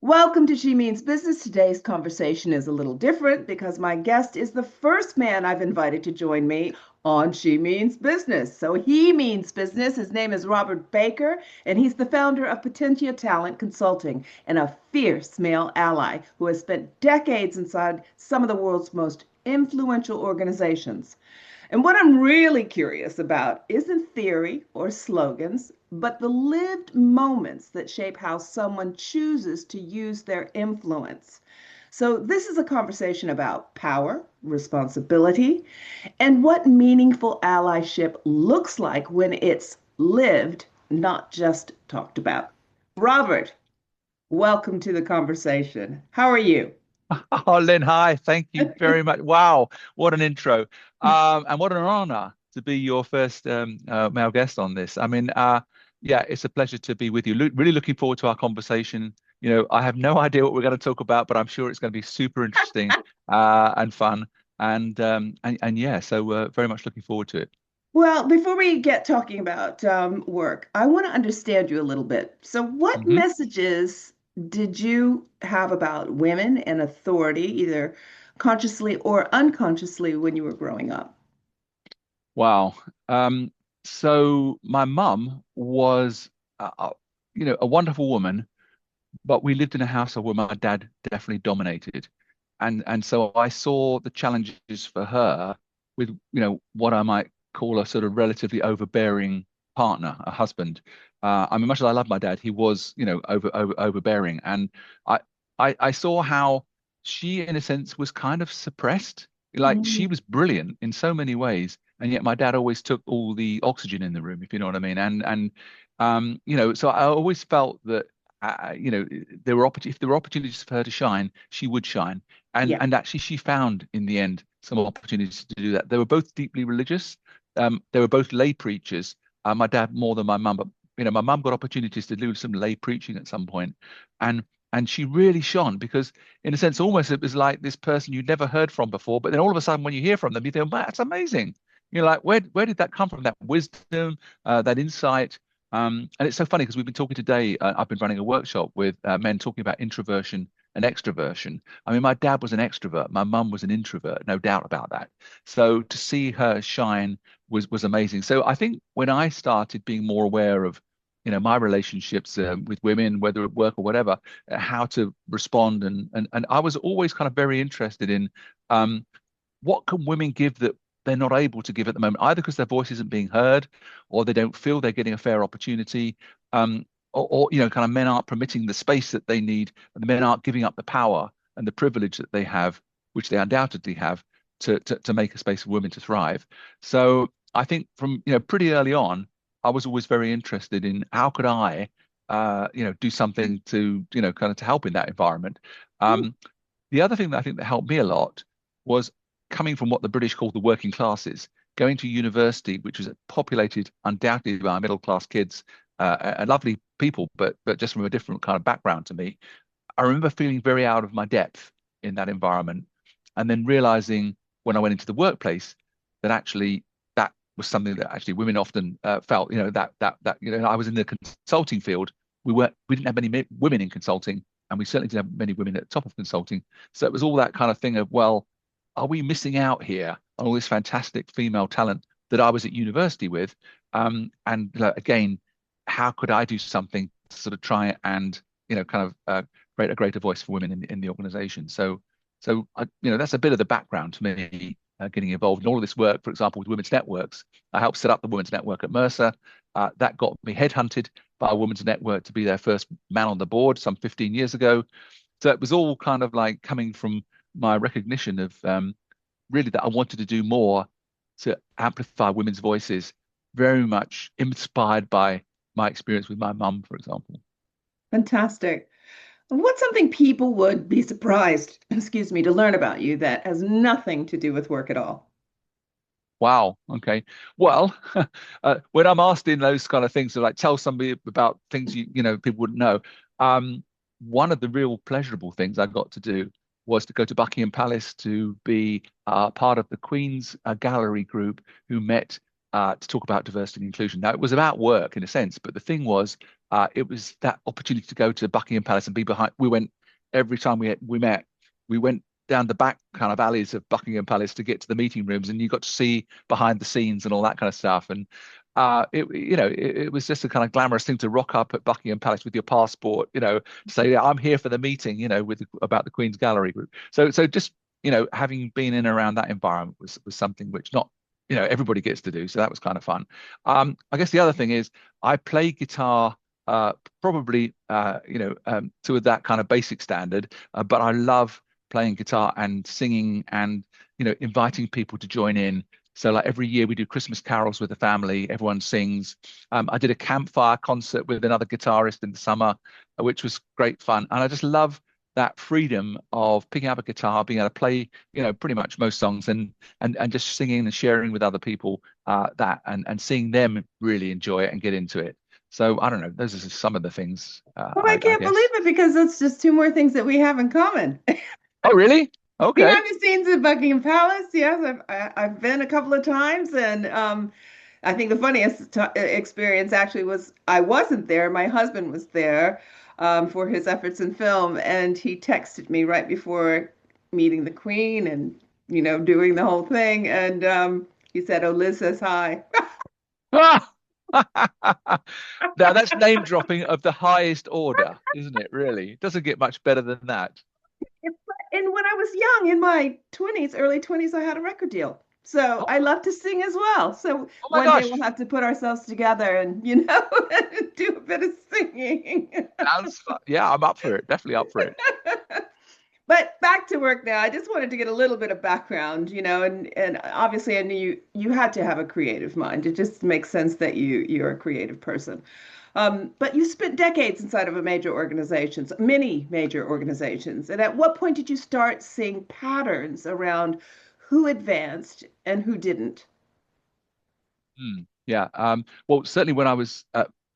Welcome to She Means Business. Today's conversation is a little different because my guest is the first man I've invited to join me on She Means Business. So he means business. His name is Robert Baker, and he's the founder of Potentia Talent Consulting and a fierce male ally who has spent decades inside some of the world's most influential organizations. And what I'm really curious about isn't theory or slogans, but the lived moments that shape how someone chooses to use their influence. So, this is a conversation about power, responsibility, and what meaningful allyship looks like when it's lived, not just talked about. Robert, welcome to the conversation. How are you? Oh, Lynn, hi. Thank you very much. Wow, what an intro. And what an honor to be your first male guest on this. Yeah, it's a pleasure to be with you. Really looking forward to our conversation. I have no idea what we're going to talk about, but I'm sure it's going to be super interesting and fun. And yeah, so very much looking forward to it. Well, before we get talking about work, I want to understand you a little bit. So, what hmm messages did you have about women and authority, either consciously or unconsciously, when you were growing up? Wow. So my mum was, a wonderful woman. But we lived in a household where my dad definitely dominated. And so I saw the challenges for her with, what I might call a sort of relatively overbearing partner, a husband. Much as I love my dad, he was, overbearing. And I, I saw how she, in a sense, was kind of suppressed. Like she Mm, was brilliant in so many ways, and yet my dad always took all the oxygen in the room, if you know what I mean. So I always felt that there were if there were opportunities for her to shine, she would shine. And yeah. and actually, she found in the end some opportunities to do that. They were both deeply religious. They were both lay preachers. My dad more than my mum, but my mum got opportunities to do some lay preaching at some point, and and she really shone because, in a sense, almost it was like this person you'd never heard from before. But then all of a sudden, when you hear from them, you think, "Wow, that's amazing." You're like, where did that come from? That wisdom, that insight. And it's so funny because we've been talking today. I've been running a workshop with men talking about introversion and extroversion. My dad was an extrovert, my mum was an introvert, no doubt about that. So to see her shine was amazing. So I think when I started being more aware of, my relationships with women, whether at work or whatever, how to respond, and I was always kind of very interested in um, what can women give that they're not able to give at the moment, either because their voice isn't being heard or they don't feel they're getting a fair opportunity, um, kind of men aren't permitting the space that they need, and the men aren't giving up the power and the privilege that they have, which they undoubtedly have, to make a space for women to thrive. So I think from pretty early on, I was always very interested in how could I, do something to kind of to help in that environment. Mm, Um, the other thing that I think that helped me a lot was coming from what the British called the working classes, going to university, which was populated undoubtedly by middle class kids, and lovely people, but just from a different kind of background to me. I remember feeling very out of my depth in that environment, and then realizing when I went into the workplace that actually that was something that actually women often felt. I was in the consulting field. We didn't have many women in consulting, and we certainly didn't have many women at the top of consulting. So it was all that kind of thing of, well, are we missing out here on all this fantastic female talent that I was at university with? Again, how could I do something to sort of try and kind of create a greater voice for women in the organization? That's a bit of the background to me getting involved in all of this work. For example, with women's networks, I helped set up the women's network at Mercer. That got me headhunted by a women's network to be their first man on the board some 15 years ago. So it was all kind of like coming from my recognition of really that I wanted to do more to amplify women's voices, very much inspired by my experience with my mum, for example. fantastic. What's something people would be surprised, excuse me, to learn about you that has nothing to do with work at all? Wow. Okay. Well, when I'm asked in those kind of things, to like tell somebody about things people wouldn't know, um, one of the real pleasurable things I got to do was to go to Buckingham Palace to be part of the Queen's Gallery group who met to talk about diversity and inclusion. Now, it was about work in a sense, but the thing was, it was that opportunity to go to Buckingham Palace and be behind. We went every time we met. We went down the back kind of alleys of Buckingham Palace to get to the meeting rooms, and you got to see behind the scenes and all that kind of stuff. And it was just a kind of glamorous thing to rock up at Buckingham Palace with your passport, to say, yeah, I'm here for the meeting, with about the Queen's Gallery group. So just having been in and around that environment was something which not everybody gets to do. So that was kind of fun. I guess the other thing is I play guitar probably to that kind of basic standard, but I love playing guitar and singing and inviting people to join in. So like every year we do Christmas carols with the family, everyone sings. I did a campfire concert with another guitarist in the summer, which was great fun. And I just love that freedom of picking up a guitar, being able to play, pretty much most songs and just singing and sharing with other people that and seeing them really enjoy it and get into it. So I don't know, those are just some of the things Well, I I can't believe guess. it because that's just two more things that we have in common. Oh, really? Okay. Behind the scenes at Buckingham Palace, yes, I've been a couple of times, and I think the funniest t experience actually was I wasn't there. My husband was there for his efforts in film, and he texted me right before meeting the Queen and doing the whole thing, and he said, "Oh, Liz says hi." Now that's name dropping of the highest order, isn't it? Really, it doesn't get much better than that. And when I was young, in my 20s, early 20s, I had a record deal. So Oh, I love to sing as well. So oh my one day we'll gosh, have to put ourselves together and, do a bit of singing. sounds fun. Yeah, I'm up for it. Definitely up for it. But back to work now. I just wanted to get a little bit of background, and obviously I knew you had to have a creative mind. It just makes sense that you're a creative person. But you spent decades inside of a major organizations, many major organizations. And at what point did you start seeing patterns around who advanced and who didn't? Yeah. Well, certainly when I was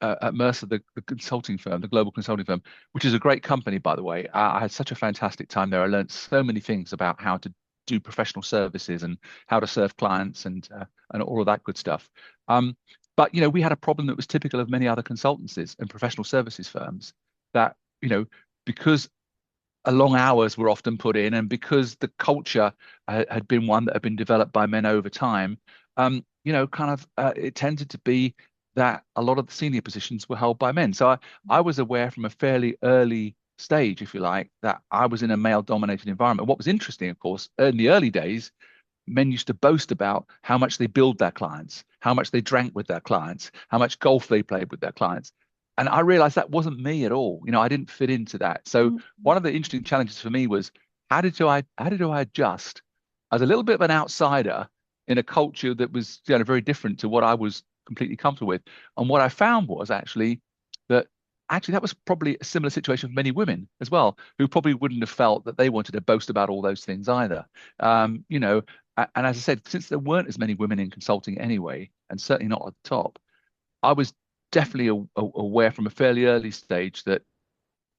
at Mercer, the consulting firm, the global consulting firm, which is a great company, by the way. I had such a fantastic time there. I learned so many things about how to do professional services and how to serve clients and all of that good stuff. But we had a problem that was typical of many other consultancies and professional services firms that because long hours were often put in, and because the culture had been one that had been developed by men over time, kind of it tended to be that a lot of the senior positions were held by men. So I was aware from a fairly early stage, if you like, that I was in a male-dominated environment. What was interesting, of course, in the early days, men used to boast about how much they billed their clients, how much they drank with their clients, how much golf they played with their clients. And I realized that wasn't me at all. I didn't fit into that. So one of the interesting challenges for me was how did I adjust as a little bit of an outsider in a culture that was very different to what I was completely comfortable with. And what I found was that actually that was probably a similar situation for many women as well, who probably wouldn't have felt that they wanted to boast about all those things either. And as I said, since there weren't as many women in consulting anyway, and certainly not at the top, I was definitely aware from a fairly early stage that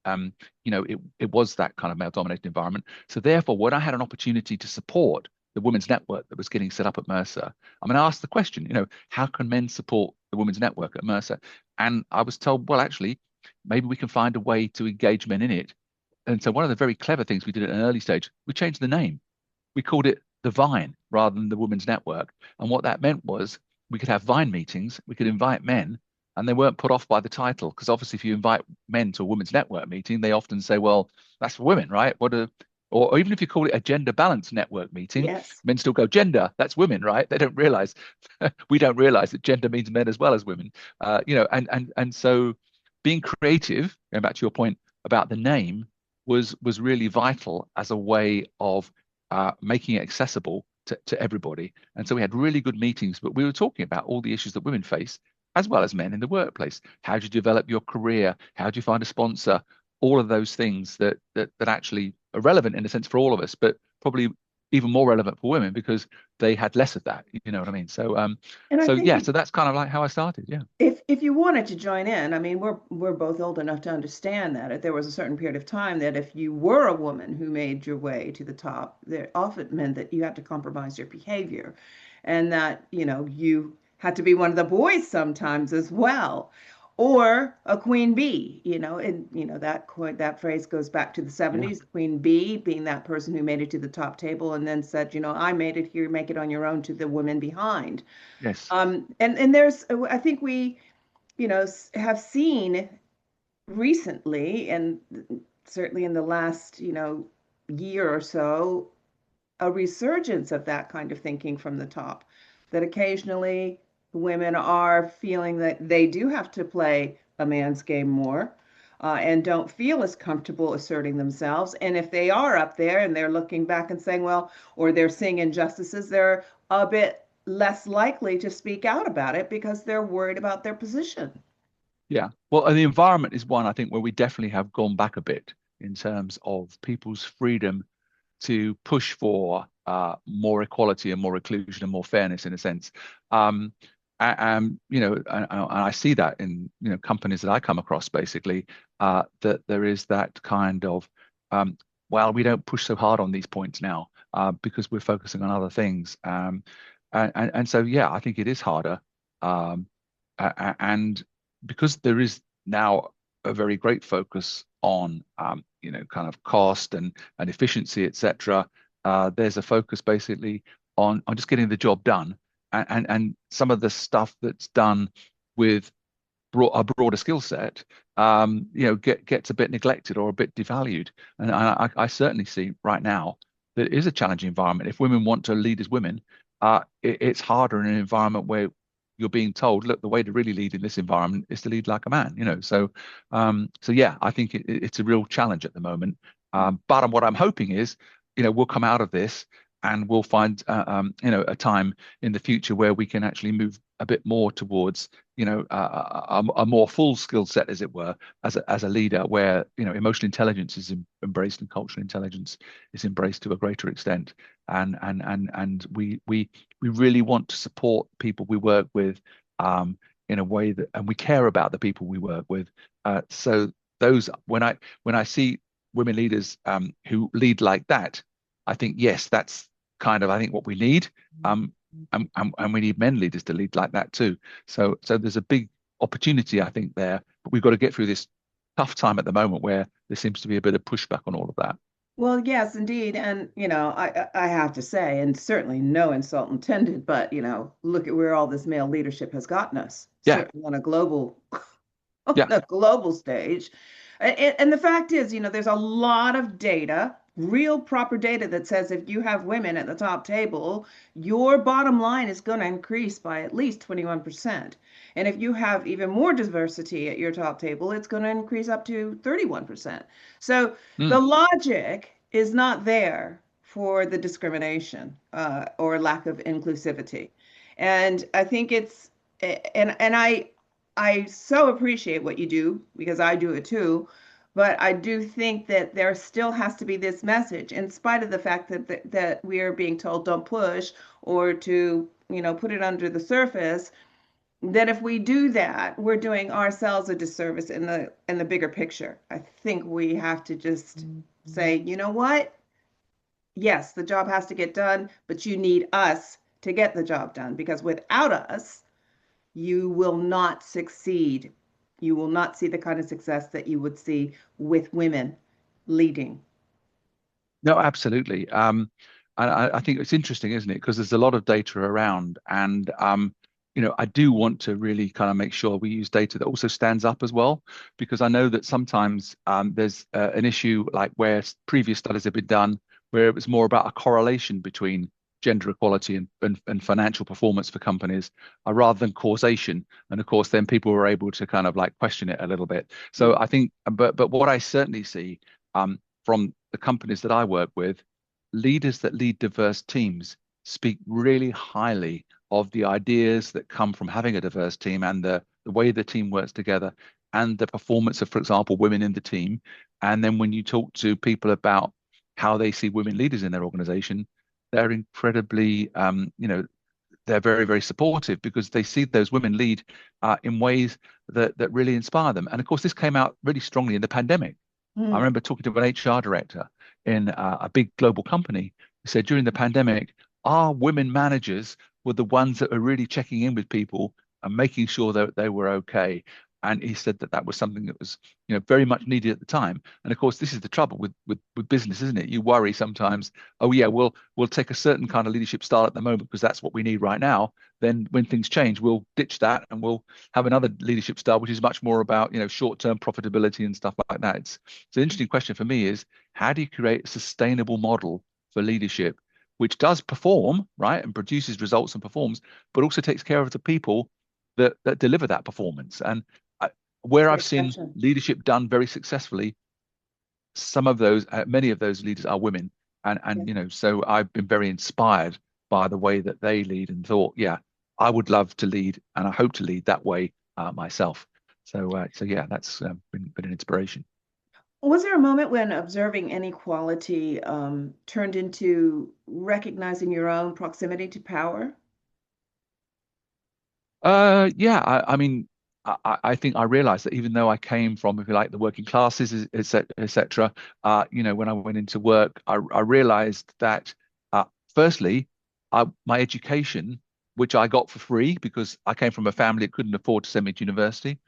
it was that kind of male-dominated environment. So therefore, when I had an opportunity to support the women's network that was getting set up at Mercer, I'm going to ask the question, how can men support the women's network at Mercer? And I was told, well, actually, maybe we can find a way to engage men in it. And so one of the very clever things we did at an early stage, we changed the name. We called it the Vine rather than the Women's Network. And what that meant was we could have Vine meetings, we could invite men, and they weren't put off by the title. Because obviously, if you invite men to a women's network meeting, they often say, well, that's for women, right? Or even if you call it a gender balanced network meeting, Yes. men still go, gender, that's women, right? They don't realize, we don't realize that gender means men as well as women. And so being creative, going back to your point about the name, was really vital as a way of making it accessible to everybody. And so we had really good meetings, but we were talking about all the issues that women face as well as men in the workplace. How do you develop your career? How do you find a sponsor? All of those things that actually are relevant in a sense for all of us, but probably even more relevant for women because they had less of that. You know what I mean? So And I so think yeah, so that's kind of like how I started. Yeah. if you wanted to join in, I mean, we're both old enough to understand that if there was a certain period of time that if you were a woman who made your way to the top, that often meant that you had to compromise your behavior, and that you had to be one of the boys sometimes as well. or a queen bee, and that phrase goes back to the Yeah. 70s, queen bee being that person who made it to the top table and then said, I made it here, make it on your own, to the women behind. Yes. And there's, I think we, have seen recently, and certainly in the last, year or so, a resurgence of that kind of thinking from the top, that occasionally women are feeling that they do have to play a man's game more, and don't feel as comfortable asserting themselves. And if they are up there and they're looking back and saying, well, or they're seeing injustices, they're a bit less likely to speak out about it because they're worried about their position. Yeah. Well, and the environment is one I think where we definitely have gone back a bit in terms of people's freedom to push for more equality and more inclusion and more fairness in a sense. And I see that in companies that I come across basically, that there is that kind of well, we don't push so hard on these points now because we're focusing on other things. And so yeah, I think it is harder. Um, and because there is now a very great focus on kind of cost and efficiency, etc. There's a focus basically on just getting the job done, and some of the stuff that's done with a broader skill set, gets a bit neglected or a bit devalued. And I certainly see right now that it is a challenging environment. If women want to lead as women, it's harder in an environment where you're being told, look, the way to really lead in this environment is to lead like a man, so yeah, I think it's a real challenge at the moment. But what I'm hoping is, we'll come out of this and we'll find, a time in the future where we can actually move a bit more towards, a more full skill set, as it were, as a leader, where emotional intelligence is embraced and cultural intelligence is embraced to a greater extent, and we really want to support people we work with, in a way that, and we care about the people we work with. So those when I see women leaders who lead like that, I think yes, that's kind of I think what we need. And we need men leaders to lead like that too. So there's a big opportunity, I think, there, but we've got to get through this tough time at the moment where there seems to be a bit of pushback on all of that. Well, yes, indeed. And, I have to say, and certainly no insult intended, but, look at where all this male leadership has gotten us, Yeah, certainly on a global on yeah. a global stage. And the fact is, there's a lot of data, real proper data that says if you have women at the top table, your bottom line is going to increase by at least 21%. And if you have even more diversity at your top table, it's going to increase up to 31%. So the Mm. logic is not there for the discrimination, or lack of inclusivity. And I think I so appreciate what you do because I do it too. But I do think that there still has to be this message, in spite of the fact that we are being told don't push, or to, put it under the surface. That if we do that, we're doing ourselves a disservice in the bigger picture. I think we have to just say, you know what? Yes, the job has to get done, but you need us to get the job done, because without us, you will not succeed. You will not see the kind of success that you would see with women leading. No, absolutely. And I think it's interesting, isn't it? Because there's a lot of data around, and I do want to really kind of make sure we use data that also stands up as well, because I know that sometimes there's an issue like where previous studies have been done where it was more about a correlation between gender equality and financial performance for companies, rather than causation. And of course, then people were able to kind of like question it a little bit. So I think, but what I certainly see from the companies that I work with, leaders that lead diverse teams speak really highly of the ideas that come from having a diverse team, and the way the team works together, and the performance of, for example, women in the team. And then when you talk to people about how they see women leaders in their organization, they're incredibly, they're very, very supportive because they see those women lead in ways that really inspire them. And of course, this came out really strongly in the pandemic. I Mm. remember talking to an HR director in a big global company who said during the pandemic, our women managers were the ones that were really checking in with people and making sure that they were okay. And he said that that was something that was, very much needed at the time. And of course, this is the trouble with business, isn't it? You worry sometimes, oh yeah, we'll take a certain kind of leadership style at the moment because that's what we need right now. Then when things change, we'll ditch that and we'll have another leadership style, which is much more about, short-term profitability and stuff like that. It's an interesting question for me is how do you create a sustainable model for leadership, which does perform, right, and produces results and performs, but also takes care of the people that deliver that performance. And where I've Great seen question. leadership done very successfully, some of those, many of those leaders are women, Yeah. so I've been very inspired by the way that they lead and thought, yeah, I would love to lead, and I hope to lead that way myself. So yeah, that's been an inspiration. Was there a moment when observing inequality turned into recognizing your own proximity to power? Yeah, I mean, I think I realized that even though I came from, if you like, the working classes, et cetera, when I went into work, I realized that, firstly, my education, which I got for free because I came from a family that couldn't afford to send me to university,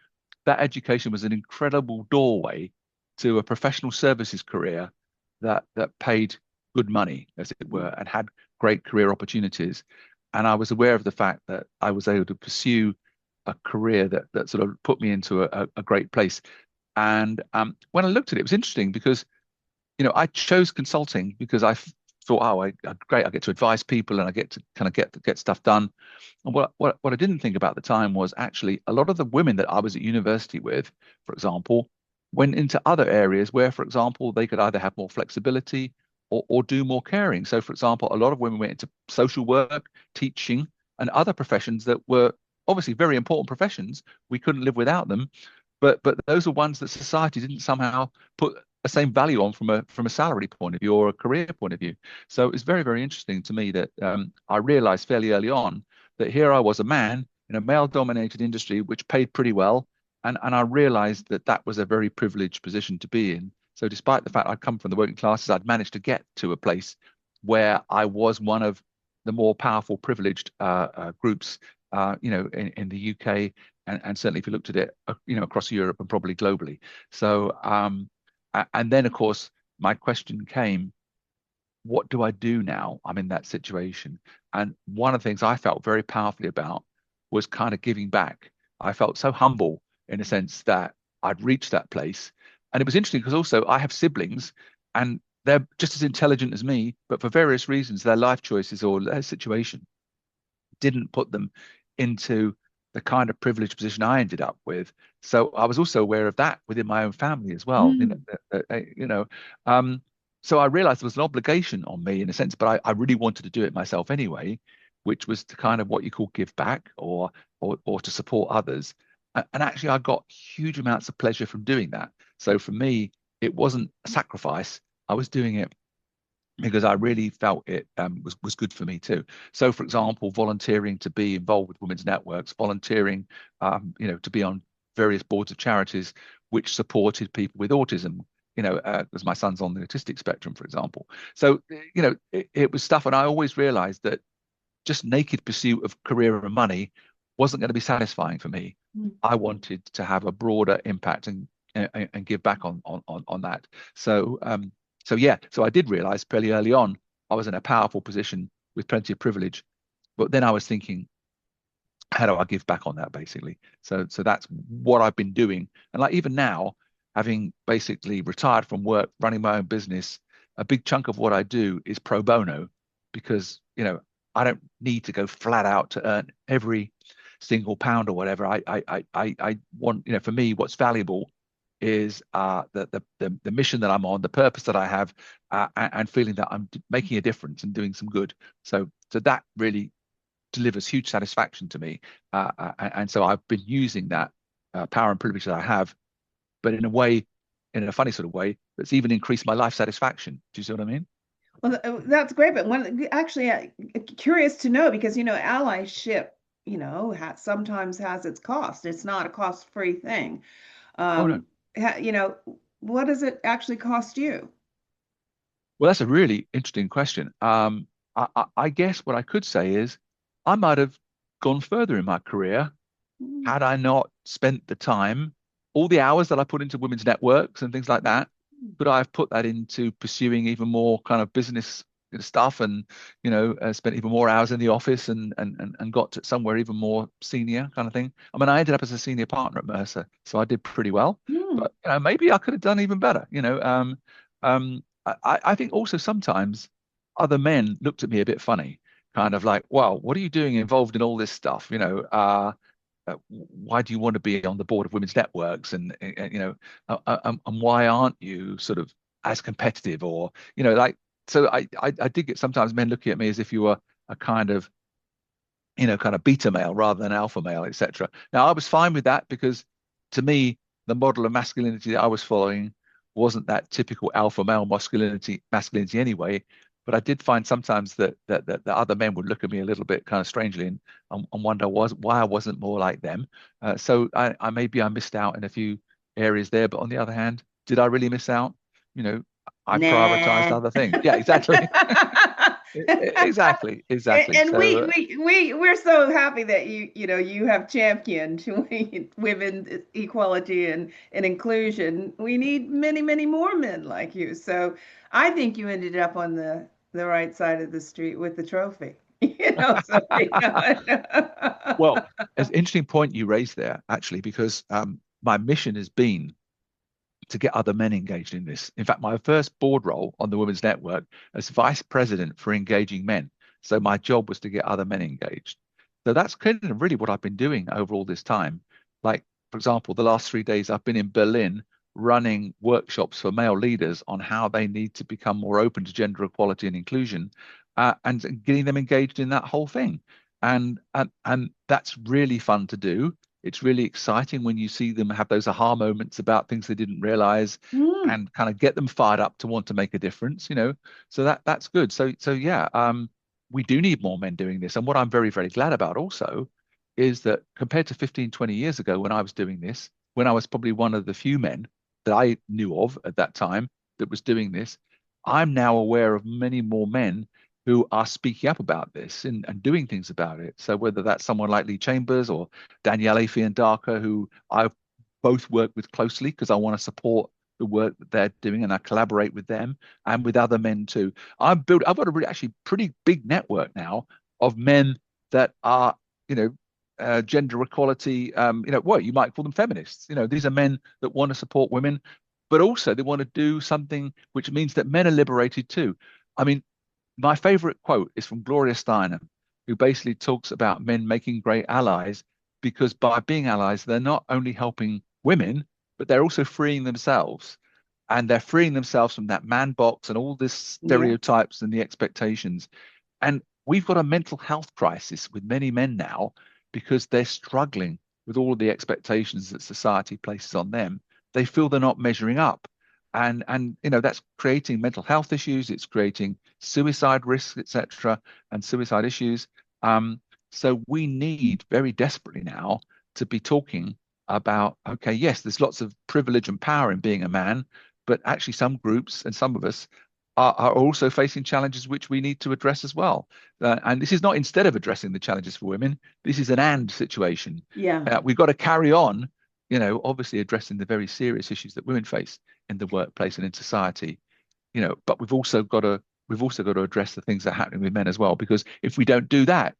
that education was an incredible doorway to a professional services career that paid good money, as it were, and had great career opportunities. And I was aware of the fact that I was able to pursue a career that sort of put me into a great place. And when I looked at it, it was interesting because I chose consulting because thought, oh, great, I get to advise people and I get to kind of get stuff done. And what I didn't think about at the time was actually a lot of the women that I was at university with, for example, went into other areas where, for example, they could either have more flexibility or do more caring. So, for example, a lot of women went into social work, teaching, and other professions that were obviously very important professions. We couldn't live without them, but those are ones that society didn't somehow put the same value on from a salary point of view or a career point of view. So it's very, very interesting to me that I realized fairly early on that here I was a man in a male-dominated industry which paid pretty well, and I realized that that was a very privileged position to be in. So despite the fact I'd come from the working classes, I'd managed to get to a place where I was one of the more powerful, privileged groups, in the UK, and certainly if you looked at it, across Europe and probably globally. So, and then of course, my question came, what do I do now? I'm in that situation. And one of the things I felt very powerfully about was kind of giving back. I felt so humble in a sense that I'd reached that place. And it was interesting because also I have siblings and they're just as intelligent as me, but for various reasons, their life choices or their situation didn't put them into the kind of privileged position I ended up with. So I was also aware of that within my own family as well. Mm. Um, so I realized there was an obligation on me in a sense, but I really wanted to do it myself anyway, which was to kind of what you call give back or to support others. And actually, I got huge amounts of pleasure from doing that. So for me, it wasn't a sacrifice. I was doing it because I really felt it was good for me too. So, for example, volunteering to be involved with women's networks, volunteering, to be on various boards of charities which supported people with autism. As my son's on the autistic spectrum, for example. So, it was stuff, and I always realised that just naked pursuit of career and money wasn't going to be satisfying for me. Mm. I wanted to have a broader impact and give back on that. So yeah, so I did realize fairly early on I was in a powerful position with plenty of privilege, but then I was thinking, how do I give back on that basically? So that's what I've been doing, and like even now, having basically retired from work, running my own business, a big chunk of what I do is pro bono because I don't need to go flat out to earn every single pound or whatever. I want, for me, what's valuable is the mission that I'm on, the purpose that I have, and feeling that I'm making a difference and doing some good. So that really delivers huge satisfaction to me, and so I've been using that power and privilege that I have, but in a way, in a funny sort of way, that's even increased my life satisfaction. Do you see what I mean? Well, that's great, but actually, curious to know because allyship, sometimes has its cost. It's not a cost-free thing. Oh no. Um, what does it actually cost you? Well, that's a really interesting question. I guess what I could say is I might have gone further in my career Mm. had I not spent the time, all the hours that I put into women's networks and things like that, could I have put that into pursuing even more kind of business stuff and, spent even more hours in the office and got to somewhere even more senior kind of thing. I mean, I ended up as a senior partner at Mercer, so I did pretty well, Hmm. but maybe I could have done even better. I think also sometimes other men looked at me a bit funny, kind of like, "Wow, what are you doing involved in all this stuff?" Why do you want to be on the board of women's networks and why aren't you sort of as competitive or like so I did get sometimes men looking at me as if you were a kind of beta male rather than alpha male, etc. Now I was fine with that because to me the model of masculinity that I was following wasn't that typical alpha male masculinity anyway. But I did find sometimes that the other men would look at me a little bit kind of strangely and wonder why I wasn't more like them. So I maybe I missed out in a few areas there, but on the other hand, did I really miss out? You know, I prioritized Nah. other things. Yeah, exactly. Exactly, exactly. And So we're so happy that you have championed women equality and inclusion. We need many more men like you. So I think you ended up on the right side of the street with the trophy. So well, it's an interesting point you raised there, actually, because my mission has been to get other men engaged in this. In fact, my first board role on the Women's Network as vice president for engaging men. So my job was to get other men engaged. So that's kind of really what I've been doing over all this time. Like, for example, the last 3 days I've been in Berlin running workshops for male leaders on how they need to become more open to gender equality and inclusion, and getting them engaged in that whole thing. And that's really fun to do. It's really exciting when you see them have those aha moments about things they didn't realize Mm, and kind of get them fired up to want to make a difference. So that's good. So yeah, we do need more men doing this. And what I'm very, very glad about also is that compared to 15, 20 years ago when I was doing this, when I was probably one of the few men that I knew of at that time that was doing this, I'm now aware of many more men who are speaking up about this and doing things about it. So whether that's someone like Lee Chambers or Danielle Afian-Darker, who I both work with closely because I want to support the work that they're doing and I collaborate with them and with other men too. I've got a really actually pretty big network now of men that are, gender equality, what you might call them feminists. These are men that want to support women, but also they want to do something which means that men are liberated too. I mean, my favorite quote is from Gloria Steinem, who basically talks about men making great allies because by being allies, they're not only helping women, but they're also freeing themselves. And they're freeing themselves from that man box and all this yeah. stereotypes and the expectations. And we've got a mental health crisis with many men now because they're struggling with all of the expectations that society places on them. They feel they're not measuring up. And that's creating mental health issues, it's creating suicide risks, etc., and suicide issues. So we need very desperately now to be talking about, okay, yes, there's lots of privilege and power in being a man, but actually some groups and some of us are also facing challenges which we need to address as well. And this is not instead of addressing the challenges for women, this is an and situation. Yeah. We've got to carry on, obviously addressing the very serious issues that women face in the workplace and in society, but we've also got to address the things that are happening with men as well, because if we don't do that,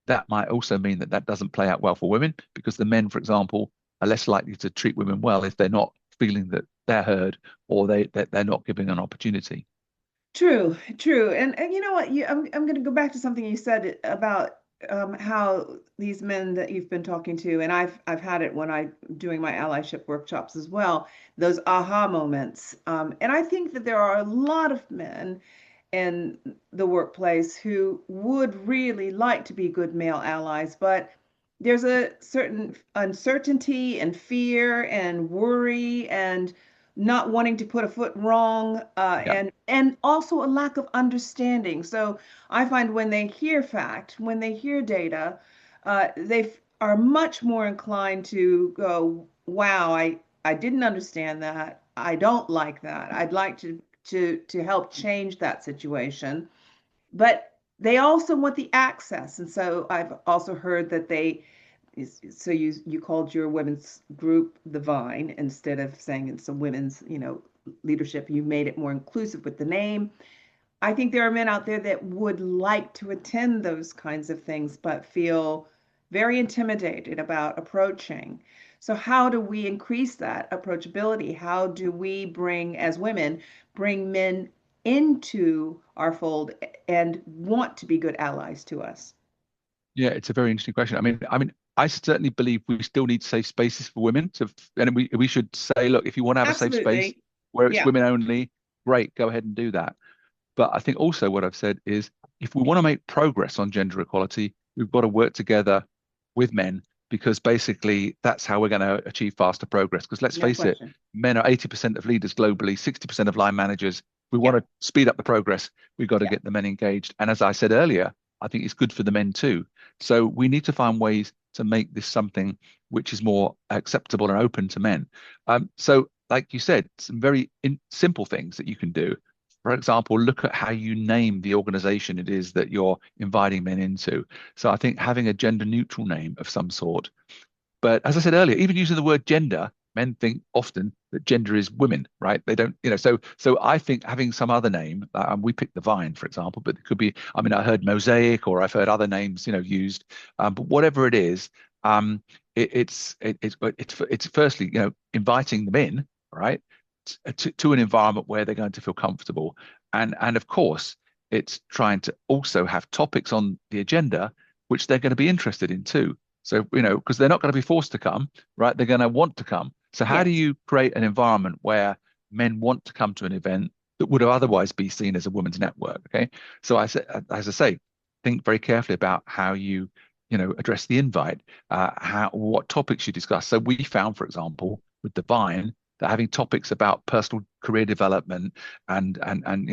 that might also mean that that doesn't play out well for women because the men, for example, are less likely to treat women well if they're not feeling that they're heard or that they're not given an opportunity. True, true. And you know what? I'm going to go back to something you said about how these men that you've been talking to, and I've had it when I'm doing my allyship workshops as well, those aha moments. And I think that there are a lot of men in the workplace who would really like to be good male allies, but there's a certain uncertainty and fear and worry and not wanting to put a foot wrong, Yeah. and also a lack of understanding. So I find when they hear fact, when they hear data, they are much more inclined to go, "Wow, I didn't understand that. I don't like that. I'd like to help change that situation." But they also want the access. And so I've also heard that So you called your women's group the Vine instead of saying it's a women's, leadership. You made it more inclusive with the name. I think there are men out there that would like to attend those kinds of things, but feel very intimidated about approaching. So how do we increase that approachability? How do we bring, as women, bring men into our fold and want to be good allies to us? Yeah, it's a very interesting question. I certainly believe we still need safe spaces for women to, and we should say, look, if you want to have a safe space Absolutely. where it's Yeah. women only, great, go ahead and do that. But I think also what I've said is if we want to make progress on gender equality, we've got to work together with men because basically that's how we're going to achieve faster progress. Because let's No face it, question. men are 80% of leaders globally, 60% of line managers. We want Yeah. to speed up the progress. We've got to Yeah. get the men engaged. And as I said earlier, I think it's good for the men too. So we need to find ways to make this something which is more acceptable and open to men. So, like you said, some very simple things that you can do. For example, look at how you name the organization it is that you're inviting men into. So I think having a gender neutral name of some sort. But as I said earlier, even using the word gender, men think often that gender is women, right? They don't, so I think having some other name, we picked the Vine, for example, but it could be, I heard Mosaic or I've heard other names, used. But whatever it is, it's firstly, inviting them in, right? To an environment where they're going to feel comfortable. And of course, it's trying to also have topics on the agenda which they're going to be interested in too. So, because they're not going to be forced to come, right? They're going to want to come. So how do Yes. you create an environment where men want to come to an event that would otherwise be seen as a women's network? Okay. So as I say, think very carefully about how address the invite, what topics you discuss. So we found, for example, with Divine, that having topics about personal career development and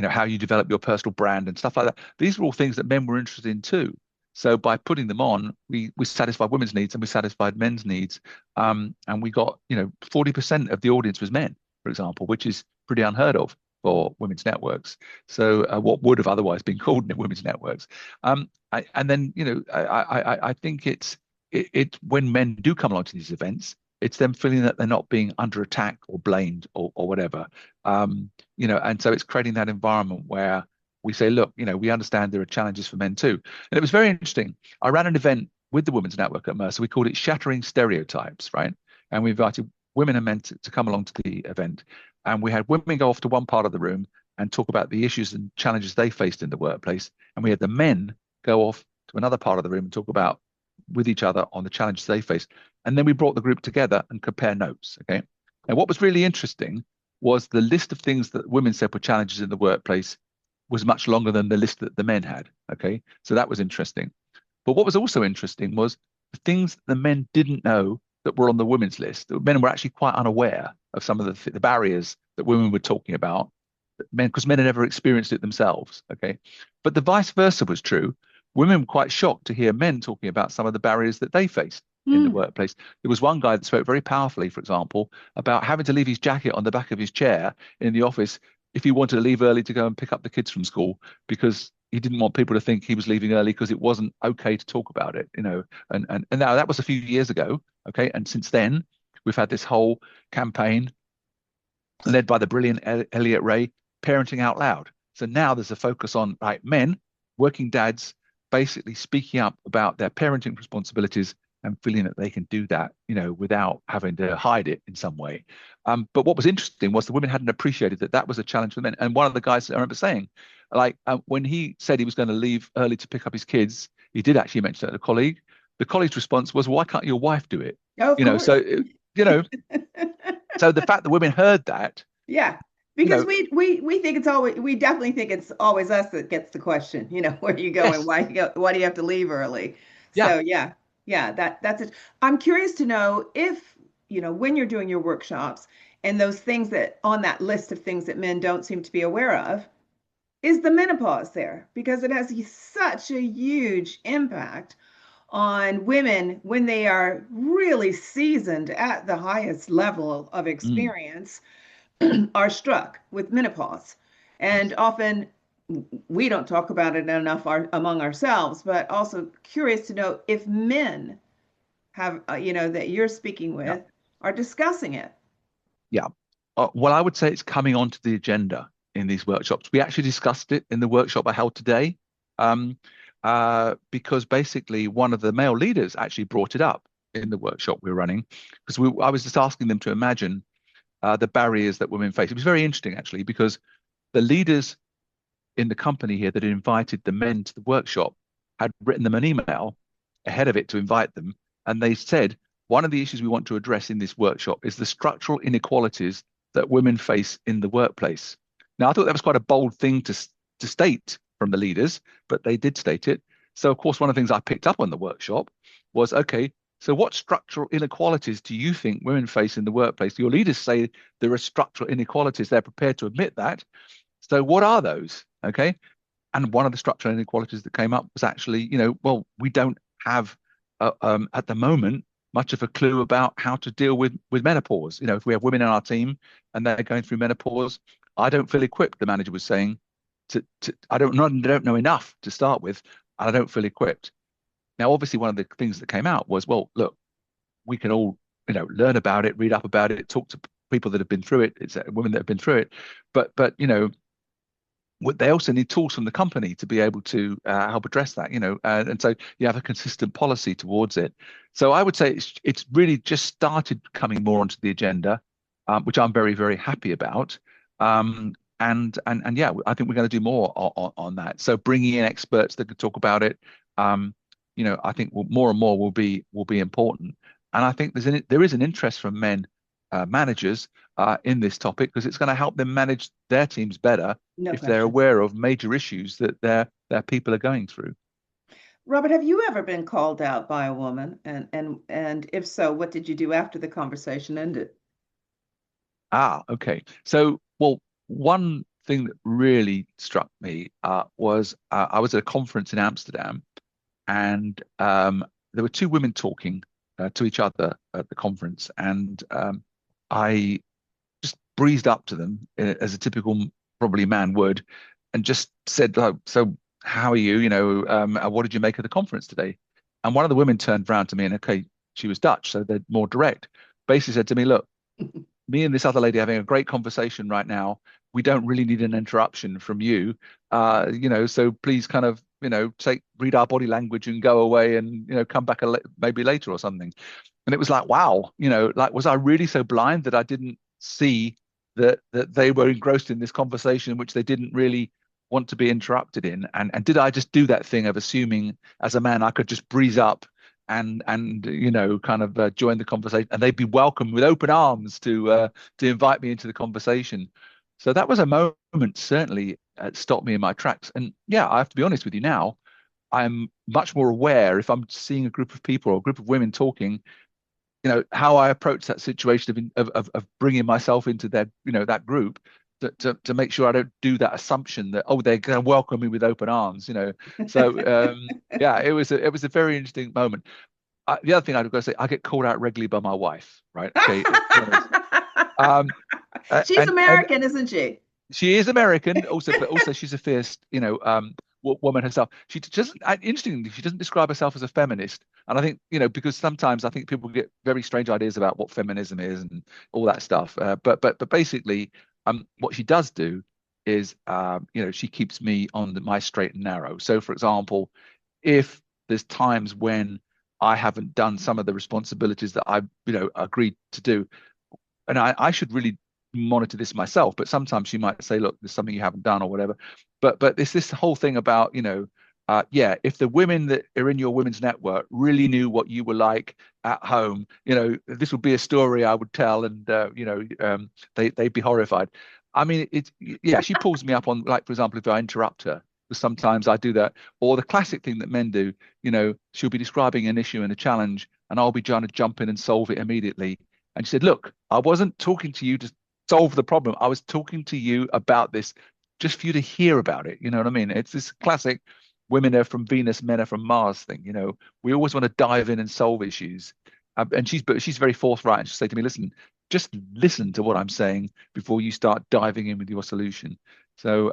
how you develop your personal brand and stuff like that, these were all things that men were interested in too. So by putting them on, we satisfied women's needs and we satisfied men's needs. And we got, 40% of the audience was men, for example, which is pretty unheard of for women's networks. So what would have otherwise been called women's networks. And then, I think it when men do come along to these events, it's them feeling that they're not being under attack or blamed or whatever. And so it's creating that environment where we say, look, we understand there are challenges for men too. And it was very interesting. I ran an event with the Women's Network at Mercer. We called it Shattering Stereotypes, right? And we invited women and men to come along to the event. And we had women go off to one part of the room and talk about the issues and challenges they faced in the workplace. And we had the men go off to another part of the room and talk about with each other on the challenges they faced. And then we brought the group together and compare notes. Okay. And what was really interesting was the list of things that women said were challenges in the workplace was much longer than the list that the men had. Okay. So that was interesting. But what was also interesting was the things that the men didn't know that were on the women's list. The men were actually quite unaware of some of the barriers that women were talking about. Men, because men had never experienced it themselves. Okay. But the vice versa was true. Women were quite shocked to hear men talking about some of the barriers that they faced in the Mm. workplace. There was one guy that spoke very powerfully, for example, about having to leave his jacket on the back of his chair in the office if he wanted to leave early to go and pick up the kids from school because he didn't want people to think he was leaving early because it wasn't okay to talk about it. And now that was a few years ago, okay. And since then, we've had this whole campaign led by the brilliant Elliot Ray, Parenting Out Loud. So now there's a focus on men, working dads, basically speaking up about their parenting responsibilities and feeling that they can do that, without having to hide it in some way. But what was interesting was the women hadn't appreciated that that was a challenge for men. And one of the guys I remember saying, when he said he was going to leave early to pick up his kids, he did actually mention that to a colleague. The colleague's response was, "Why can't your wife do it?" Oh, of You know, so course. you know, so the fact that women heard that, Yeah. you Because know, we think it's always we definitely think it's always us that gets the question, where are you going? yes, Why do you have to leave early? yeah. So yeah, yeah, that's it. I'm curious to know if, when you're doing your workshops and those things that on that list of things that men don't seem to be aware of, is the menopause there? Because it has such a huge impact on women when they are really seasoned at the highest level of Mm, experience are struck with menopause. And yes. often we don't talk about it enough among ourselves, but also curious to know if men have, that you're speaking Yeah. with are discussing it. Yeah. Well, I would say it's coming onto the agenda in these workshops. We actually discussed it in the workshop I held today, um, because basically one of the male leaders actually brought it up in the workshop we were running, because I was just asking them to imagine the barriers that women face. It was very interesting, actually, because the leaders in the company here that had invited the men to the workshop had written them an email ahead of it to invite them. And they said, one of the issues we want to address in this workshop is the structural inequalities that women face in the workplace. Now, I thought that was quite a bold thing to state from the leaders, but they did state it. So, of course, one of the things I picked up on the workshop was, okay, so what structural inequalities do you think women face in the workplace? Your leaders say there are structural inequalities. They're prepared to admit that. So what are those? Okay. And one of the structural inequalities that came up was actually, well, we don't have at the moment much of a clue about how to deal with menopause. If we have women in our team and they're going through menopause, I don't feel equipped, the manager was saying, I don't know enough to start with, and I don't feel equipped. Now, obviously, one of the things that came out was, well, look, we can all, learn about it, read up about it, talk to people that have been through it. It's women that have been through it, but they also need tools from the company to be able to help address that, and so you have a consistent policy towards it. So I would say it's really just started coming more onto the agenda, which I'm very, very happy about. And yeah, I think we're going to do more on that. So bringing in experts that can talk about it, I think more and more will be important. And I think there is an interest from men managers in this topic because it's going to help them manage their teams better No if they're question. aware of major issues that their people are going through. Robert, have you ever been called out by a woman? And if so, what did you do after the conversation ended? Ah, okay. So, well, one thing that really struck me was I was at a conference in Amsterdam, and there were two women talking to each other at the conference, and I just breezed up to them as a typical probably man would, and just said, "So, how are you? What did you make of the conference today?" And one of the women turned around to me, and okay, she was Dutch, so they're more direct. Basically said to me, "Look, me and this other lady having a great conversation right now. We don't really need an interruption from you. So please kind of, read our body language and go away and, come back maybe later or something." And it was like, wow, like, was I really so blind that I didn't see that they were engrossed in this conversation, which they didn't really want to be interrupted in? And did I just do that thing of assuming as a man I could just breeze up and kind of join the conversation, and they'd be welcome with open arms to invite me into the conversation. So that was a moment certainly stopped me in my tracks. And yeah, I have to be honest with you now. I'm much more aware if I'm seeing a group of people or a group of women talking, how I approach that situation of bringing myself into that group to make sure I don't do that assumption that, oh, they're going to welcome me with open arms. So yeah, it was a very interesting moment. The other thing I've got to say, I get called out regularly by my wife, right? Okay, let's be honest. Um, She's and American, isn't she? she is American, also, but also she's a fierce, woman herself. She doesn't, interestingly, she doesn't describe herself as a feminist. And I think, because sometimes I think people get very strange ideas about what feminism is and all that stuff. But basically, what she does do is, she keeps me on my straight and narrow. So, for example, if there's times when I haven't done some of the responsibilities that I, agreed to do, and I should really monitor this myself, but sometimes she might say, look, there's something you haven't done or whatever. But it's this whole thing about, yeah, if the women that are in your women's network really knew what you were like at home, this would be a story I would tell, and they'd be horrified. I mean, yeah, she pulls me up on, like, for example, if I interrupt her, because sometimes I do that, or the classic thing that men do, she'll be describing an issue and a challenge, and I'll be trying to jump in and solve it immediately. And she said, look, I wasn't talking to you to solve the problem. I was talking to you about this just for you to hear about it. You know what I mean? It's this classic women are from Venus, men are from Mars thing. We always want to dive in and solve issues. And she's very forthright. And she'll say to me, listen, just listen to what I'm saying before you start diving in with your solution. So,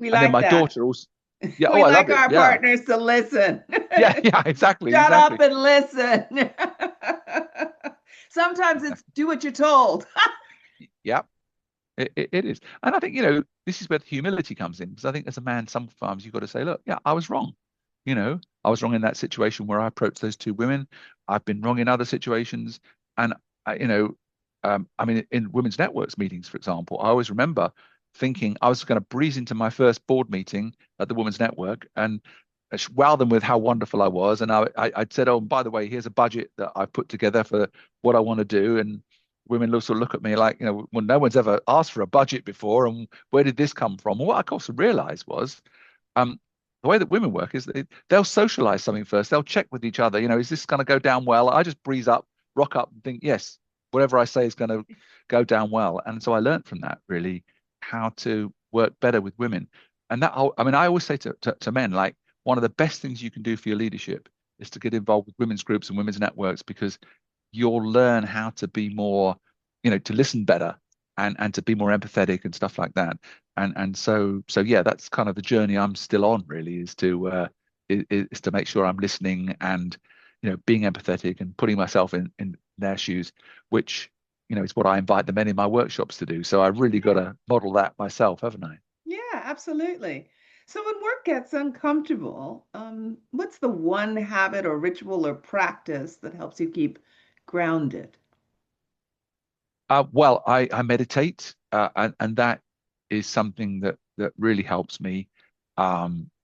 We and then like my that. daughter also, Yeah. Oh, We I like loved it. our Yeah. partners to listen. Yeah. Yeah. Exactly. Shut up Exactly. and listen. Sometimes it's do what you're told. Yeah. It is. And I think, this is where the humility comes in, because I think as a man, sometimes you've got to say, look, yeah, I was wrong. I was wrong in that situation where I approached those two women. I've been wrong in other situations. And, I mean, in women's networks meetings, for example, I always remember thinking I was going to breeze into my first board meeting at the Women's Network and wow them with how wonderful I was. And I'd said, oh, and by the way, here's a budget that I've put together for what I want to do. And women also look at me like, well, no one's ever asked for a budget before, and where did this come from? And what I also realized was, the way that women work is they'll socialize something first. They'll check with each other. Is this going to go down well? I just breeze up, rock up, and think, yes, whatever I say is going to go down well. And so I learned from that really how to work better with women. And I mean, I always say to men, like, one of the best things you can do for your leadership is to get involved with women's groups and women's networks, because you'll learn how to be more, to listen better and to be more empathetic and stuff like that. And so yeah, that's kind of the journey I'm still on, really, is to make sure I'm listening and being empathetic and putting myself in their shoes, which is what I invite the men in my workshops to do. So I really got to model that myself, haven't I? Yeah, absolutely. So when work gets uncomfortable, what's the one habit or ritual or practice that helps you keep grounded? Well, I meditate, and that is something that really helps me. I mean,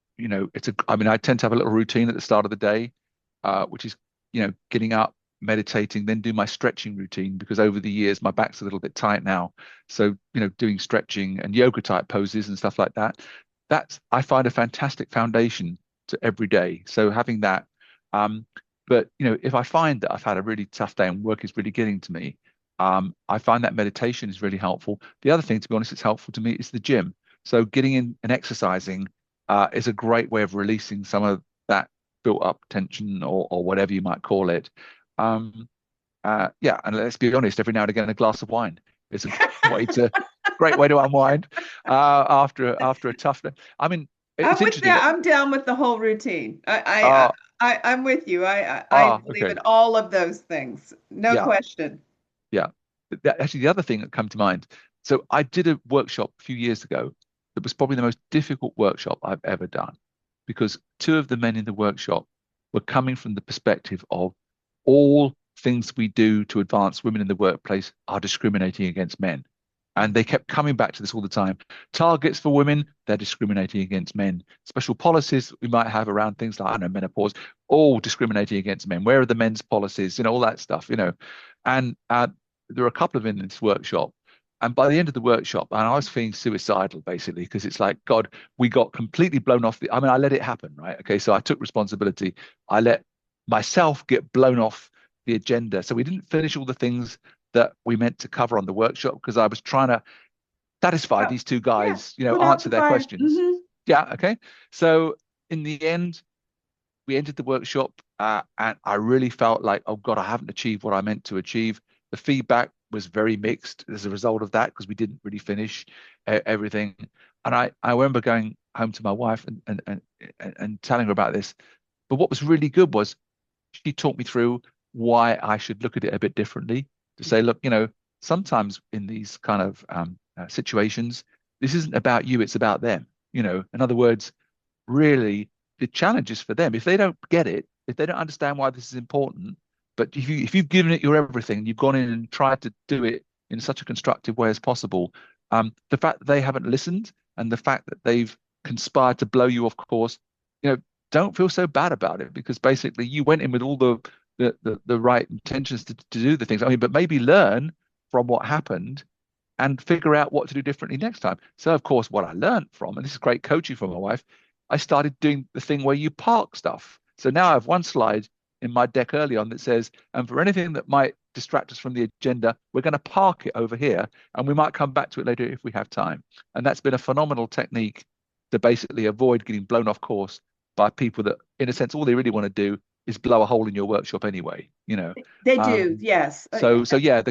I tend to have a little routine at the start of the day, which is, getting up, meditating, then do my stretching routine, because over the years my back's a little bit tight now. So, doing stretching and yoga type poses and stuff like that, I find a fantastic foundation to every day. So having that, um, but if I find that I've had a really tough day and work is really getting to me, I find that meditation is really helpful. The other thing, to be honest, it's helpful to me is the gym. So getting in and exercising is a great way of releasing some of that built up tension, or whatever you might call it. Um, yeah, and let's be honest, every now and again, a glass of wine is a way to great way to unwind after a tough day. I mean, I'm it's with interesting. that. I'm down with the whole routine. Uh, I'm with you. I believe okay, in all of those things. No yeah, question. yeah. Actually, the other thing that come to mind. So I did a workshop a few years ago that was probably the most difficult workshop I've ever done, because two of the men in the workshop were coming from the perspective of all things we do to advance women in the workplace are discriminating against men. And they kept coming back to this all the time. Targets for women, they're discriminating against men. Special policies we might have around things like, I don't know, menopause, all discriminating against men. Where are the men's policies? All that stuff. And there were a couple of them in this workshop. And by the end of the workshop, and I was feeling suicidal, basically, because it's like, God, we got completely blown off I mean, I let it happen, right? Okay, so I took responsibility. I let myself get blown off the agenda. So we didn't finish all the things that we meant to cover on the workshop, because I was trying to satisfy Oh, these two yeah, guys, put out answer the their fire. questions. Yeah, okay. So in the end, we entered the workshop, and I really felt like, oh God, I haven't achieved what I meant to achieve. The feedback was very mixed as a result of that, because we didn't really finish everything. And I remember going home to my wife and telling her about this. But what was really good was she talked me through why I should look at it a bit differently, to say, look, sometimes in these kind of situations, this isn't about you, it's about them. In other words, really, the challenge is for them. If they don't get it, if they don't understand why this is important, but if you've given it your everything and you've gone in and tried to do it in such a constructive way as possible, the fact that they haven't listened and the fact that they've conspired to blow you off course, you know, don't feel so bad about it, because basically you went in with all the right intentions to do the things. I mean, but maybe learn from what happened and figure out what to do differently next time. So, of course, what I learned from, and this is great coaching from my wife, I started doing the thing where you park stuff. So now I have one slide in my deck early on that says, and for anything that might distract us from the agenda, we're going to park it over here, and we might come back to it later if we have time. And that's been a phenomenal technique to basically avoid getting blown off course by people that, in a sense, all they really want to do is blow a hole in your workshop anyway. They do, Um, yes. so yeah,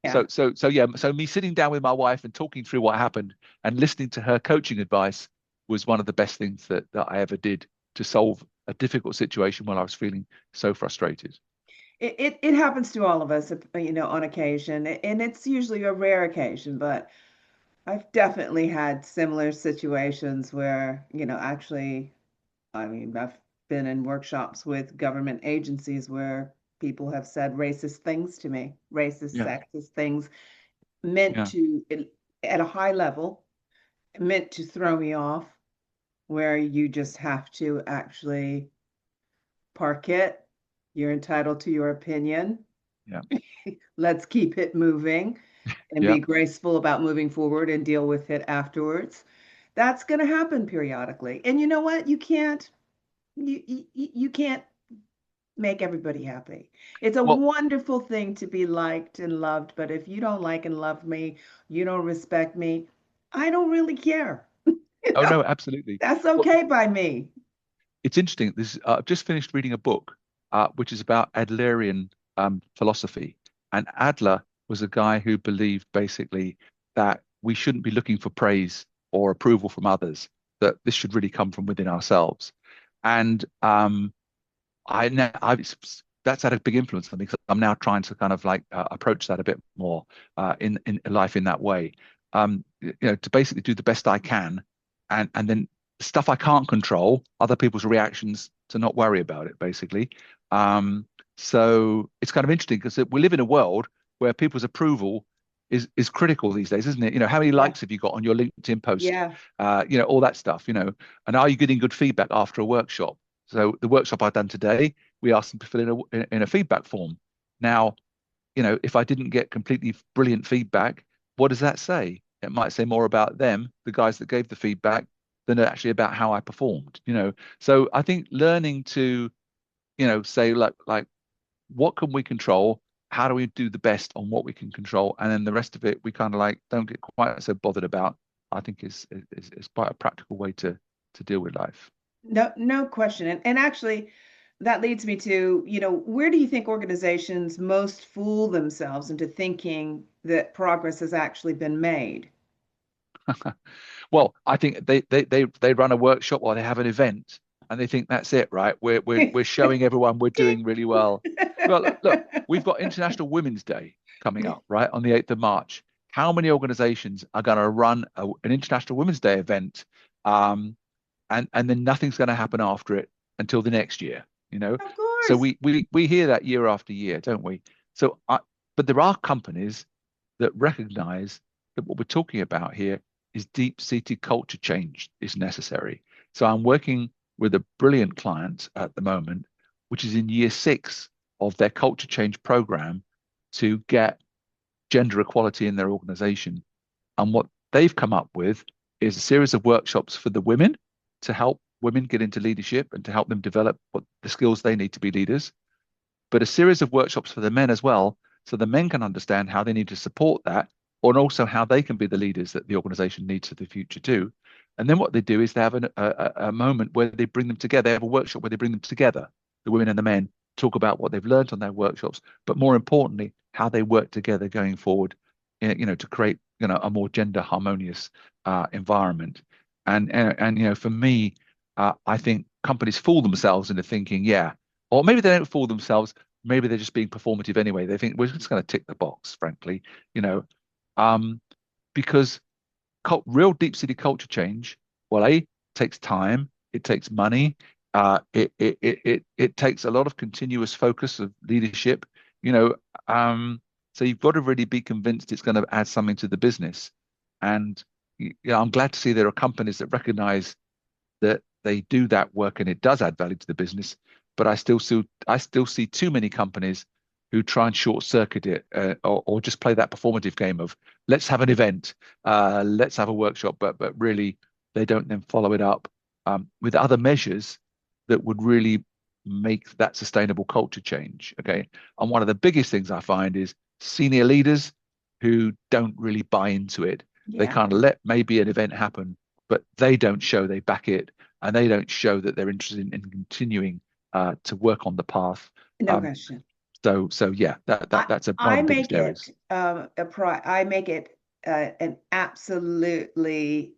Yeah. so yeah, so me sitting down with my wife and talking through what happened and listening to her coaching advice was one of the best things that I ever did to solve a difficult situation when I was feeling so frustrated. It happens to all of us, on occasion, and it's usually a rare occasion, but I've definitely had similar situations where, actually, I mean, I've been in workshops with government agencies where people have said racist things to me, racist, Yeah, sexist things meant yeah, to, at a high level, meant to throw me off, where you just have to actually park it. You're entitled to your opinion. yeah, Let's keep it moving and yeah. be graceful about moving forward and deal with it afterwards. That's going to happen periodically. And you know what? You can't make everybody happy. It's a Well, wonderful thing to be liked and loved, but if you don't like and love me, you don't respect me, I don't really care. You oh know, no, absolutely. that's Well, okay by me. it's interesting. I've just finished reading a book, which is about Adlerian philosophy, and Adler was a guy who believed basically that we shouldn't be looking for praise or approval from others. That this should really come from within ourselves. And I now that's had a big influence on me because I'm now trying to kind of like approach that a bit more in life in that way. To basically do the best I can, and then stuff I can't control, other people's reactions, to not worry about it, basically. So it's kind of interesting because we live in a world where people's approval is critical these days, isn't it? How many Yeah, likes have you got on your LinkedIn post? yeah. All that stuff. And are you getting good feedback after a workshop? So the workshop I've done today, we asked them to fill in a feedback form. Now, if I didn't get completely brilliant feedback, what does that say? It might say more about them, the guys that gave the feedback, than actually about how I performed. So I think learning to, say like what can we control? How do we do the best on what we can control? And then the rest of it, we kind of like don't get quite so bothered about. I think is quite a practical way to deal with life. No, no question. And actually, that leads me to, where do you think organizations most fool themselves into thinking that progress has actually been made? Well, I think they run a workshop or they have an event and they think that's it, right? We're showing everyone we're doing really well. Well, look, we've got International Women's Day coming up, right, on the 8th of March. How many organizations are going to run an International Women's Day event, and then nothing's going to happen after it until the next year? Of So course. we hear that year after year, don't we? So but there are companies that recognize that what we're talking about here is deep-seated culture change is necessary. So I'm working with a brilliant client at the moment, which is in year 6 of their culture change program to get gender equality in their organization. And what they've come up with is a series of workshops for the women to help women get into leadership and to help them develop what the skills they need to be leaders, but a series of workshops for the men as well, so the men can understand how they need to support that, and also how they can be the leaders that the organization needs for the future too. And then what they do is they have a moment where they bring them together. They have a workshop where they bring them together, the women and the men, talk about what they've learned on their workshops, but more importantly, how they work together going forward, to create, a more gender harmonious environment. And for me, I think companies fool themselves into thinking, yeah, or maybe they don't fool themselves. Maybe they're just being performative anyway. They think we're just going to tick the box, frankly, you know, um, because real deep city culture change, well, takes time, it takes money, it takes a lot of continuous focus of leadership, you know. So you've got to really be convinced it's going to add something to the business. And I'm glad to see there are companies that recognize that they do that work and it does add value to the business. But I still see too many companies who try and short circuit it, or just play that performative game of let's have an event, let's have a workshop, but really they don't then follow it up with other measures that would really make that sustainable culture change. Okay. And one of the biggest things I find is senior leaders who don't really buy into it. They Yeah, kind of let maybe an event happen, but they don't show they back it, and they don't show that they're interested in continuing to work on the path. no Um, question. so yeah, I that's one of I the biggest make it areas. I make it an absolutely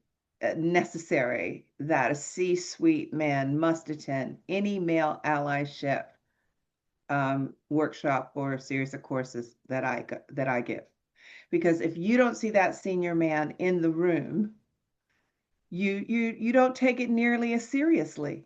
necessary that a C-suite man must attend any male allyship workshop or a series of courses that I give. Because if you don't see that senior man in the room, you don't take it nearly as seriously.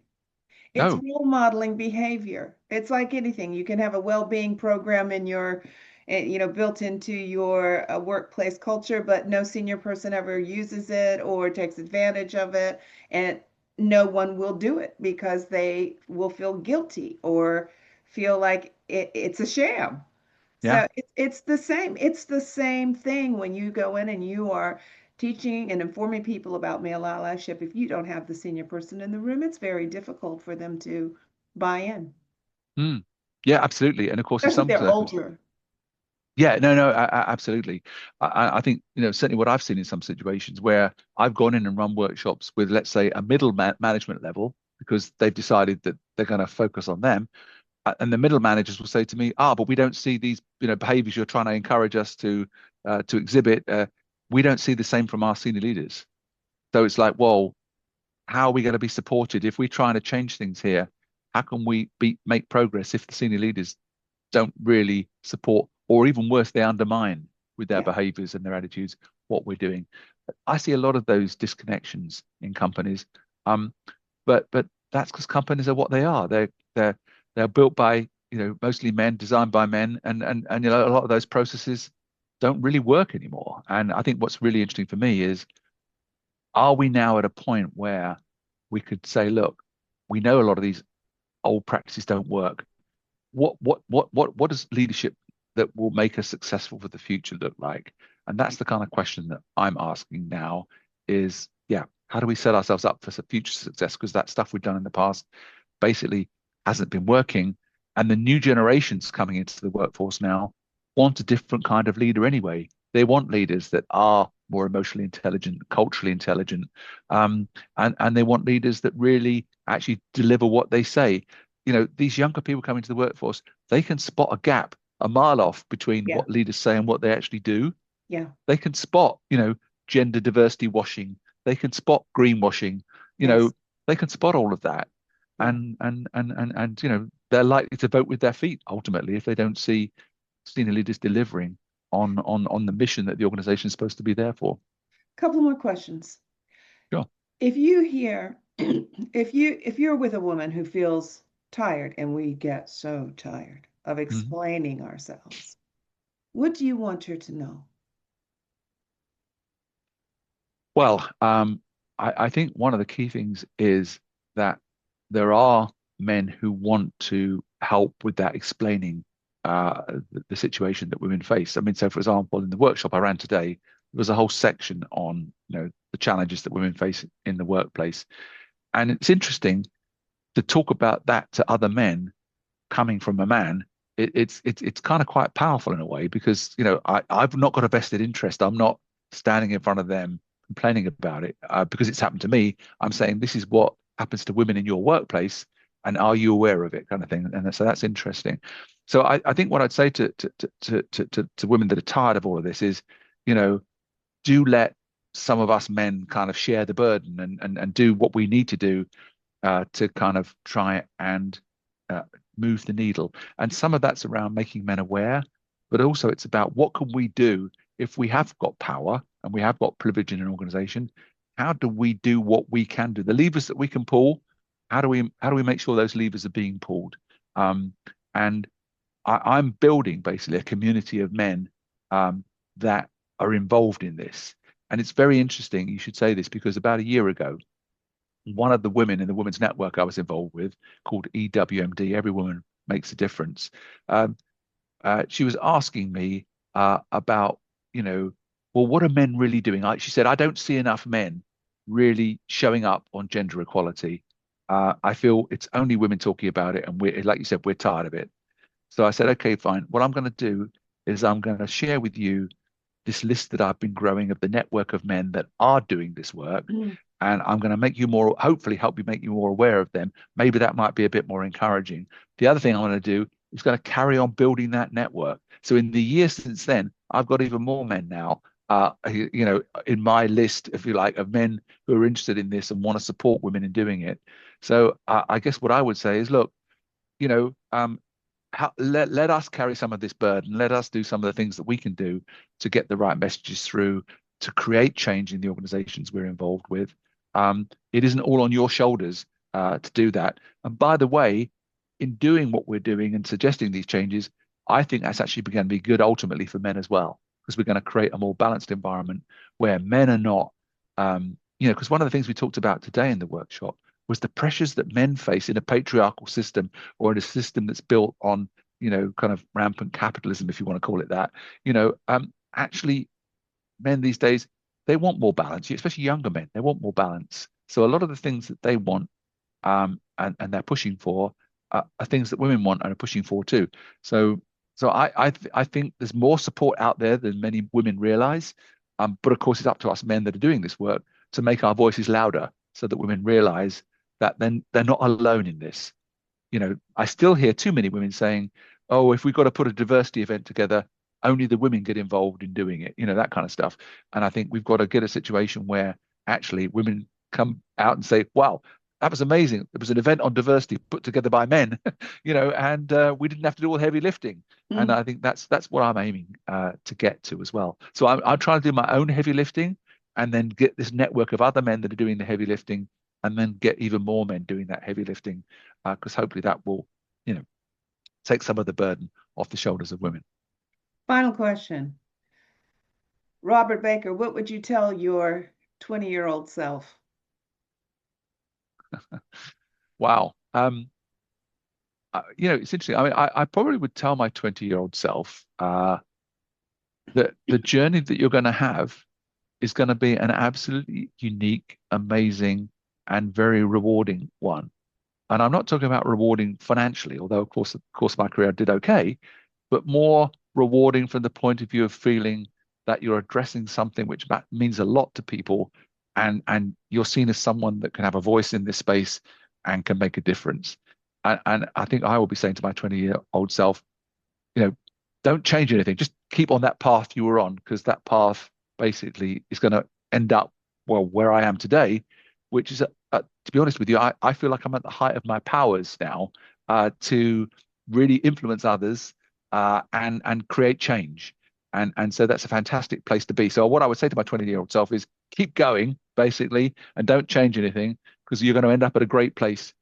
It's No. role modeling behavior. It's like anything. You can have a well-being program in your, built into your workplace culture, but no senior person ever uses it or takes advantage of it, and no one will do it because they will feel guilty or feel like it's a sham. Yeah. So it's the same. It's the same thing when you go in and you are teaching and informing people about male allyship. If you don't have the senior person in the room, it's very difficult for them to buy in, Mm. Yeah, absolutely. And of course, in especially if some they're circumstances, older. yeah, no, no, absolutely. I think, certainly what I've seen in some situations where I've gone in and run workshops with, let's say, a middle management level because they've decided that they're going to focus on them. And the middle managers will say to me, but we don't see these, behaviors you're trying to encourage us to exhibit. We don't see the same from our senior leaders. So it's like, well, how are we going to be supported if we're trying to change things here? How can we make progress if the senior leaders don't really support, or even worse, they undermine with their Yeah. behaviors and their attitudes what we're doing? I see a lot of those disconnections in companies. Um, but that's because companies are what they are. They're they're built by, mostly men, designed by men, and a lot of those processes don't really work anymore. And I think what's really interesting for me is, are we now at a point where we could say, look, we know a lot of these old practices don't work. What does leadership that will make us successful for the future look like? And that's the kind of question that I'm asking now is, yeah, how do we set ourselves up for some future success? Because that stuff we've done in the past basically hasn't been working. And the new generations coming into the workforce now want a different kind of leader anyway. They want leaders that are more emotionally intelligent, culturally intelligent, and they want leaders that really actually deliver what they say. These younger people coming to the workforce, they can spot a gap a mile off between Yeah. what leaders say and what they actually do. Yeah. They can spot, gender diversity washing. They can spot greenwashing. You know, Yes. they can spot all of that, Yeah. and they're likely to vote with their feet ultimately if they don't see senior leaders delivering on the mission that the organization is supposed to be there for. Couple more questions. Sure. If you hear, if you're with a woman who feels tired, and we get so tired of Mhm. explaining ourselves, what do you want her to know? Well, I think one of the key things is that there are men who want to help with that explaining the situation that women face. I mean, so for example, in the workshop I ran today, there was a whole section on, the challenges that women face in the workplace. And it's interesting to talk about that to other men coming from a man. It's kind of quite powerful in a way because I've not got a vested interest. I'm not standing in front of them complaining about it because it's happened to me. I'm saying this is what happens to women in your workplace, and are you aware of it, kind of thing. And so that's interesting. So I think what I'd say to women that are tired of all of this is, you know, do let some of us men kind of share the burden and do what we need to do to kind of try and uh, move the needle. And some of that's around making men aware, but also it's about what can we do if we have got power and we have got privilege in an organization. How do we do what we can do? The levers that we can pull. How do we make sure those levers are being pulled? And I'm building basically a community of men that are involved in this. And it's very interesting. You should say this because about a year ago, one of the women in the women's network I was involved with, called EWMD, Every Woman Makes a Difference, um, she was asking me about, well, what are men really doing? She said, I don't see enough men really showing up on gender equality. I feel it's only women talking about it, and we're, like you said, we're tired of it. So I said, okay, fine. What I'm going to do is I'm going to share with you this list that I've been growing of the network of men that are doing this work. Mm. And I'm going to make you more, hopefully help you make you more aware of them. Maybe that might be a bit more encouraging. The other thing I'm going to do is going to carry on building that network. So in the years since then, I've got even more men now in my list, if you like, of men who are interested in this and want to support women in doing it. So I guess what I would say is, look, you know, let us carry some of this burden. Let us do some of the things that we can do to get the right messages through, to create change in the organizations we're involved with. It isn't all on your shoulders to do that. And by the way, in doing what we're doing and suggesting these changes, I think that's actually going to be good ultimately for men as well, because we're going to create a more balanced environment where men are not, because one of the things we talked about today in the workshop was the pressures that men face in a patriarchal system or in a system that's built on, kind of rampant capitalism, if you want to call it that. Actually, men these days, they want more balance, especially younger men. They want more balance. So a lot of the things that they want, and they're pushing for, are things that women want and are pushing for too. So I think there's more support out there than many women realize. But of course, it's up to us men that are doing this work to make our voices louder so that women realize that then they're not alone in this. I still hear too many women saying, "Oh, if we've got to put a diversity event together, only the women get involved in doing it," that kind of stuff. And I think we've got to get a situation where actually women come out and say, "Wow, that was amazing. It was an event on diversity put together by men, and we didn't have to do all the heavy lifting." And Mm. I think that's what I'm aiming to get to as well. So I'm trying to do my own heavy lifting and then get this network of other men that are doing the heavy lifting and then get even more men doing that heavy lifting, because hopefully that will, you know, take some of the burden off the shoulders of women. Final question. Robert Baker, what would you tell your 20-year-old self? Wow. It's interesting. I mean, I probably would tell my 20-year-old self that the journey that you're going to have is going to be an absolutely unique, amazing, and very rewarding one. And I'm not talking about rewarding financially, although of course, my career did okay, but more rewarding from the point of view of feeling that you're addressing something which means a lot to people, and you're seen as someone that can have a voice in this space and can make a difference. And I think I will be saying to my 20-year-old self, you know, don't change anything. Just keep on that path you were on, because that path basically is going to end up, well, where I am today, which is, to be honest with you, I feel like I'm at the height of my powers now, to really influence others, and create change. And so that's a fantastic place to be. So what I would say to my 20-year-old self is keep going, basically, and don't change anything, because you're going to end up at a great place,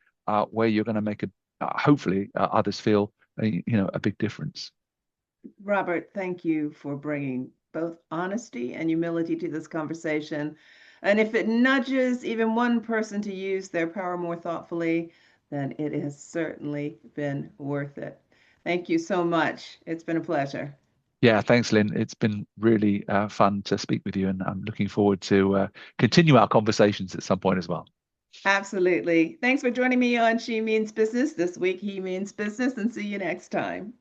where you're going to make hopefully, others feel a big difference. Robert, thank you for bringing both honesty and humility to this conversation. And if it nudges even one person to use their power more thoughtfully, then it has certainly been worth it. Thank you so much. It's been a pleasure. Yeah, thanks, Lynn. It's been really fun to speak with you, and I'm looking forward to continue our conversations at some point as well. Absolutely. Thanks for joining me on She Means Business. This week, he means business, and see you next time.